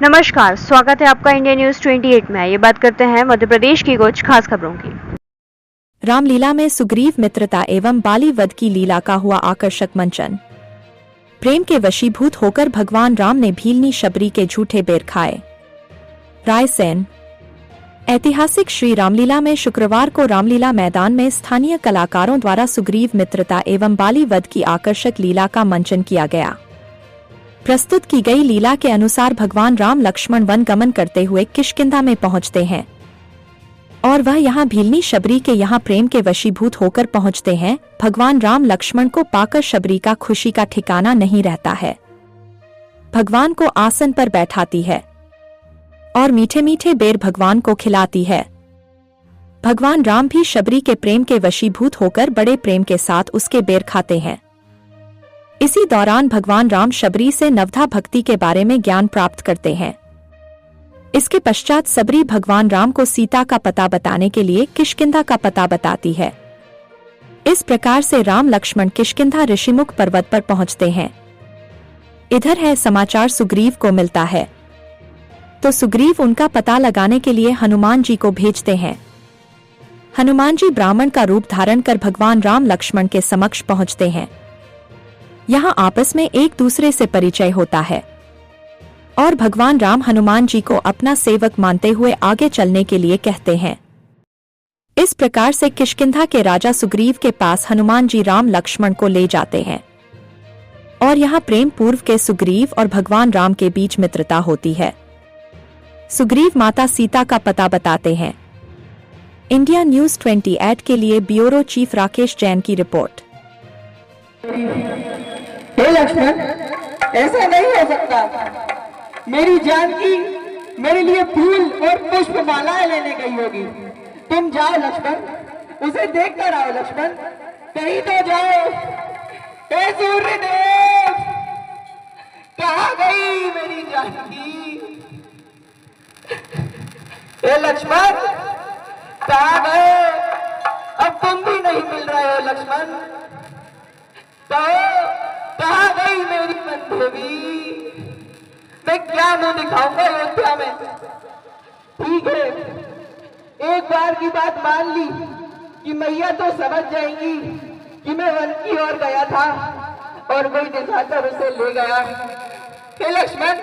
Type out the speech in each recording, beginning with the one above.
नमस्कार, स्वागत है आपका इंडिया न्यूज 28 में। ये बात करते हैं मध्य प्रदेश की कुछ खास खबरों की। रामलीला में सुग्रीव मित्रता एवं बाली वध की लीला का हुआ आकर्षक मंचन। प्रेम के वशीभूत होकर भगवान राम ने भीलनी शबरी के झूठे बेर खाए। रायसेन। ऐतिहासिक श्री रामलीला में शुक्रवार को रामलीला मैदान में स्थानीय कलाकारों द्वारा सुग्रीव मित्रता एवं बाली वध की आकर्षक लीला का मंचन किया गया। प्रस्तुत की गई लीला के अनुसार भगवान राम लक्ष्मण वन गमन करते हुए किष्किंधा में पहुंचते हैं और वह यहाँ भीलनी शबरी के यहाँ प्रेम के वशीभूत होकर पहुंचते हैं। भगवान राम लक्ष्मण को पाकर शबरी का खुशी का ठिकाना नहीं रहता है। भगवान को आसन पर बैठाती है और मीठे मीठे बेर भगवान को खिलाती है। भगवान राम भी शबरी के प्रेम के वशीभूत होकर बड़े प्रेम के साथ उसके बेर खाते हैं। इसी दौरान भगवान राम शबरी से नवधा भक्ति के बारे में ज्ञान प्राप्त करते हैं। इसके पश्चात शबरी भगवान राम को सीता का पता बताने के लिए किष्किंधा का पता बताती है। इस प्रकार से राम लक्ष्मण किष्किंधा ऋषिमुख पर्वत पर पहुंचते हैं। इधर है समाचार सुग्रीव को मिलता है तो सुग्रीव उनका पता लगाने के लिए हनुमान जी को भेजते हैं। हनुमान जी ब्राह्मण का रूप धारण कर भगवान राम लक्ष्मण के समक्ष पहुंचते हैं। यहाँ आपस में एक दूसरे से परिचय होता है और भगवान राम हनुमान जी को अपना सेवक मानते हुए आगे चलने के लिए कहते हैं। इस प्रकार से किष्किंधा के राजा सुग्रीव के पास हनुमान जी राम लक्ष्मण को ले जाते हैं और यहाँ प्रेम पूर्व के सुग्रीव और भगवान राम के बीच मित्रता होती है। सुग्रीव माता सीता का पता बताते हैं। इंडिया न्यूज 28 के लिए ब्यूरो चीफ राकेश जैन की रिपोर्ट। हे लक्ष्मण, ऐसा नहीं हो सकता। मेरी जानकी मेरे लिए फूल और पुष्प मालाएं लेने गई होगी। तुम जाओ लक्ष्मण, उसे देख कर आओ लक्ष्मण, कहीं तो जाओ। हे सूर्यदेव, कहाँ गई मेरी जानकी? हे लक्ष्मण, कहाँ गए? अब तुम भी नहीं मिल रहे हो लक्ष्मण। कहाँ गई मेरी मनदेवी? मैं क्या मुंह दिखाऊंगा अयोध्या में? ठीक है, एक बार की बात मान ली कि मैया तो समझ जाएंगी कि मैं वन की ओर गया था और कोई दिखाकर उसे ले गया। हे लक्ष्मण,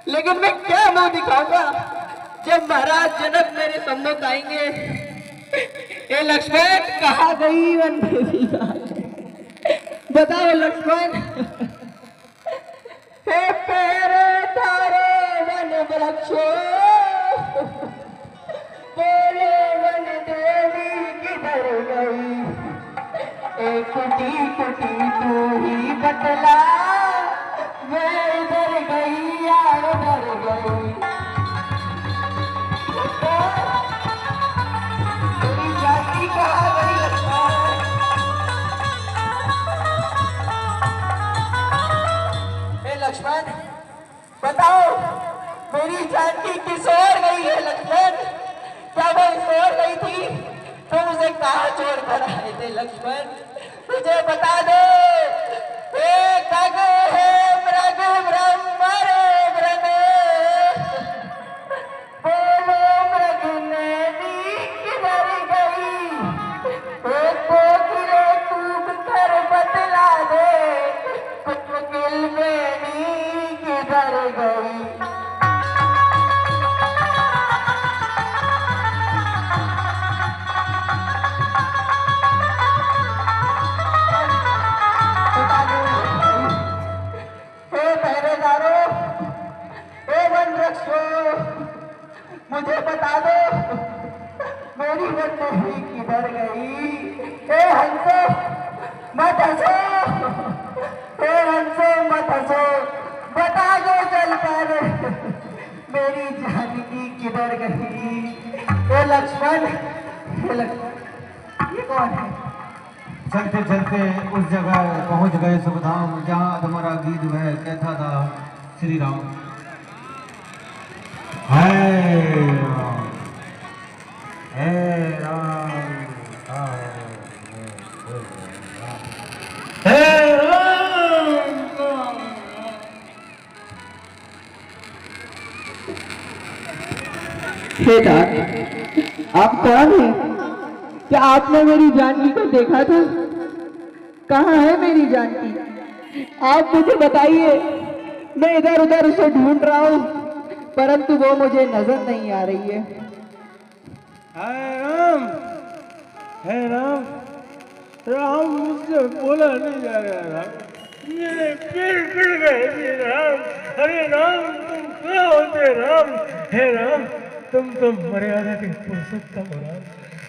लेकिन मैं क्या मुंह दिखाऊंगा जब महाराज जनक मेरे सम्मुख आएंगे? हे लक्ष्मण, कहाँ गई वन देवी? बताओ लक्ष्मण। हे पेरे तारे वन वृक्षो, बोले वन देवी किधर गई? एक कुटी कुटी तू ही बतला, मैं इधर गई या उधर गई? मेरी जाति कहाँ गई लक्ष्मण? लक्ष्मण, बताओ मेरी जानकी किस ओर गई है लक्ष्मण? क्या वो इस ओर गई थी? तुम उसे कहाँ छोड़ कर आए थे लक्ष्मण? मुझे बता दो। हे खग, हे मृग ब्रह्मण मृग, बोलो मृग नैनी किधर गई? एक कोकिले कूक कर बतला दे, कोकिल नैनी किधर गई? हे पहरेदारों, हे वन वृक्षों, मुझे बता दो मेरी वन देवी किधर गई? हे हंसो मत हंसो, हे हंसो मत हंसो, बता दो चलकर मेरी जानकी किधर गई? हे लक्ष्मण, हे लक्ष्मण, ये कौन है? चलते चलते उस जगह पहुंच गए सुखधाम, जहाँ तुम्हारा गीत वह कहता था श्री राम। है राम, है राम, है राम। बेटा, आप कौन हैं? क्या आपने मेरी जानकी को देखा था? कहाँ है मेरी जानकी? आप मुझे बताइए। मैं इधर उधर उसे ढूंढ रहा हूँ, परंतु वो मुझे नजर नहीं आ रही है। हाय राम, हे राम, राम मुझसे बोला नहीं जा रहा राम, मेरे पैर गिर गए थे राम। अरे राम, तुम क्या होते राम? हे राम, तुम तो मर्यादा के पुरुषोत्तम राम,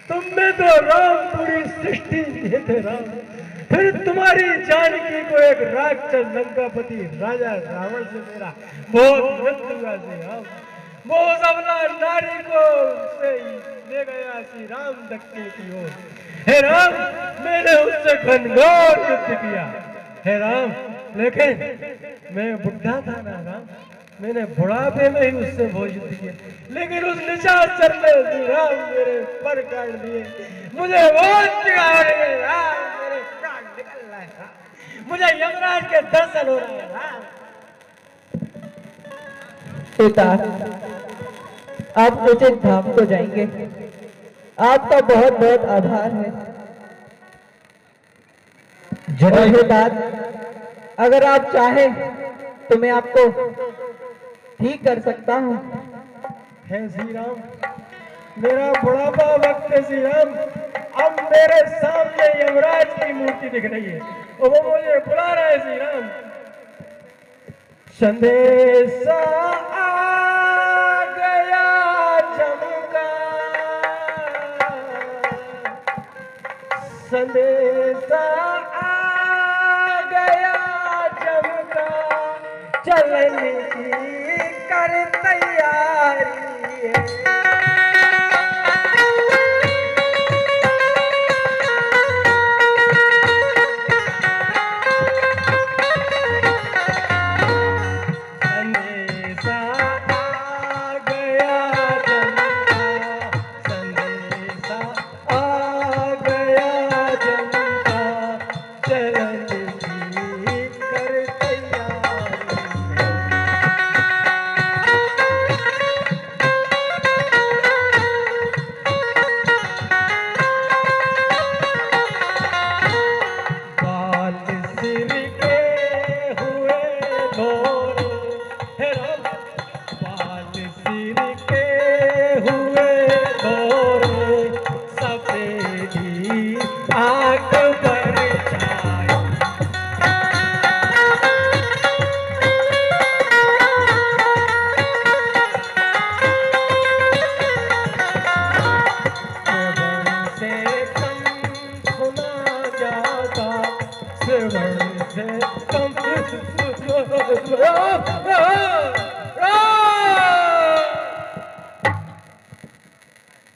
तुम में तो राम पूरी सृष्टि देते राम। फिर तुम्हारी जानकी को एक राक्षस लंकापति राजा रावण से मेरा बहुत मृत्यु हुआ से राम। वो सबला नारी को से ले गया श्री राम दक्षिण की ओर। हे राम, मैंने उससे घनघोर युद्ध किया हे राम, लेकिन मैं बुढ़ा था ना राम, मैंने बुढ़ापे में ही उससे बहुत युद्ध किया, लेकिन उस निशाचर ने श्री राम मेरे पर काट दिए। मुझे बहुत चिढ़ा राम, मेरे प्राण निकल रहे हैं राम, मुझे यमराज के दर्शन हो रहे हैं राम। पिता, आप उचित धाम को जाएंगे, आपका बहुत बहुत आभार है। जगन्नाथ, अगर आप चाहे तो मैं आपको ठीक कर सकता हूँ। हे श्री राम, मेरा बुढ़ापा वक्त है श्री राम, अब मेरे सामने यमराज की मूर्ति दिख रही है और वो मुझे बुला रहा है श्री राम। संदेशा आ गया चमका, संदेशा आ गया चमका, चलने की कर तैयारी है।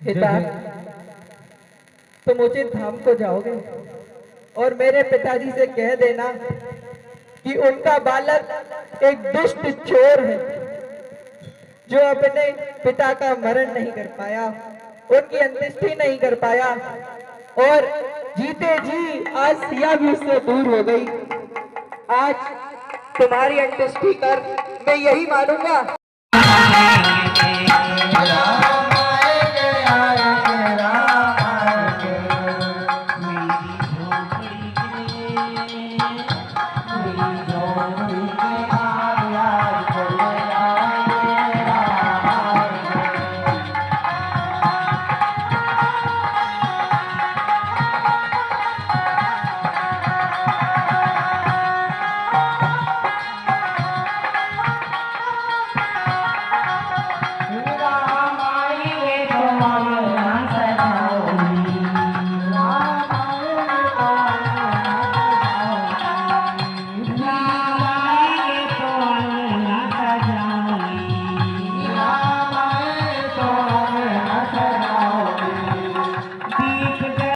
पिता, तुम उचित धाम को जाओगे और मेरे पिताजी से कह देना कि उनका बालक एक दुष्ट चोर है जो अपने पिता का मरण नहीं कर पाया, उनकी अंत्येष्टि नहीं कर पाया और जीते जी आज सिया भी उससे दूर हो गई। आज तुम्हारी अंत्येष्टि कर मैं यही मानूंगा।